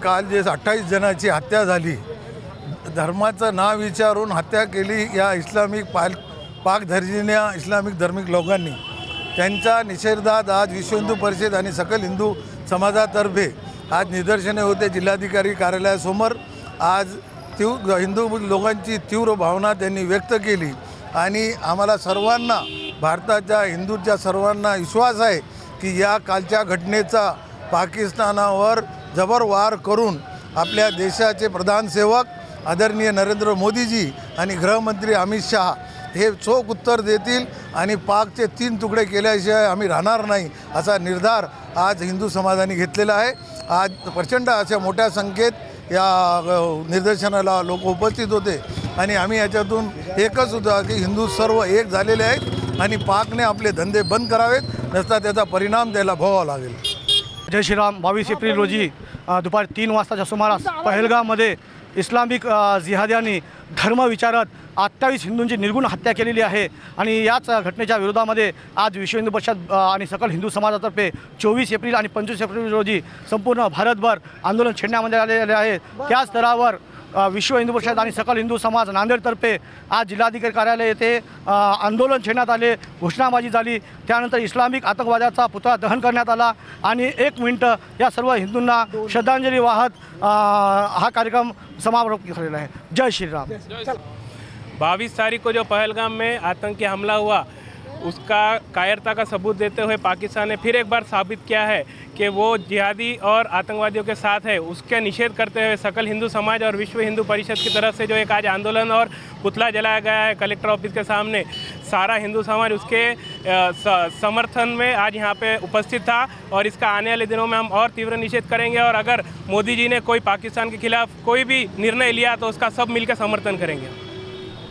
काल जे 28 जणांची हत्या झाली, धर्माचं नाव विचारून हत्या केली या इस्लामिक पाकधर्जिण्या इस्लामिक धार्मिक लोकांनी, त्यांच्या निषेधात आज विश्व हिंदू परिषद आणि सकल हिंदू समाजातर्फे आज निदर्शने होते जिल्हाधिकारी कार्यालयासमोर। आज हिंदू लोकांची तीव्र भावना त्यांनी व्यक्त केली आणि आम्हाला सर्वांना, भारताच्या हिंदूच्या सर्वांना विश्वास आहे की या कालच्या घटनेचा पाकिस्तानावर जबर वार करून आपल्या देशाचे प्रधानसेवक आदरणीय नरेंद्र मोदीजी आणि गृहमंत्री अमित शहा हे चोख उत्तर देतील आणि पाकचे 3 तुकडे केल्याशिवाय आम्ही राहणार नाही असा निर्धार आज हिंदू समाजाने घेतलेला आहे। आज प्रचंड अशा मोठ्या संख्येत या निदर्शनाला लोक उपस्थित होते आणि आम्ही याच्यातून एकच होता की हिंदू सर्व एक झालेले आहेत आणि पाकने आपले धंदे बंद करावेत, नसता त्याचा परिणाम त्याला भोगावा लागेल। जय श्रीराम। 22 एप्रिल रोजी दुपारी 3 वाजताच्या सुमारास पहलगाममध्ये इस्लामिक जिहाद्यांनी धर्म विचारत 28 हिंदूंची निर्गुण हत्या केलेली आहे आणि याच घटनेच्या विरोधामध्ये आज विश्व हिंदू परिषद आणि सकल हिंदू समाजातर्फे 24 एप्रिल आणि 25 एप्रिल रोजी संपूर्ण भारतभर आंदोलन छेडण्यामध्ये आलेले आहे। त्याच स्तरावर विश्व हिंदू परिषद आणि सकल हिंदू समाज नांदेडतर्फे आज जिल्हाधिकारी कार्यालय येथे आंदोलन छेडण्यात आले, घोषणाबाजी झाली, त्यानंतर इस्लामिक आतंकवाद्याचा पुतळा दहन करण्यात आला आणि 1 मिनिट या सर्व हिंदूंना श्रद्धांजली वाहत हा कार्यक्रम समाप्त झालेला आहे। जय श्री राम। 22 तारीख को जो पहलगाम में आतंकी हमला हुआ, उसका कायरता का सबूत देते हुए पाकिस्तान ने फिर एक बार साबित किया है कि वो जिहादी और आतंकवादियों के साथ है। उसके निषेध करते हुए सकल हिंदू समाज और विश्व हिंदू परिषद की तरफ से जो एक आज आंदोलन और पुतला जलाया गया है कलेक्टर ऑफिस के सामने, सारा हिंदू समाज उसके समर्थन में आज यहाँ पे उपस्थित था और इसका आने वाले दिनों में हम और तीव्र निषेध करेंगे और अगर मोदी जी ने कोई पाकिस्तान के खिलाफ कोई भी निर्णय लिया तो उसका सब मिलकर समर्थन करेंगे।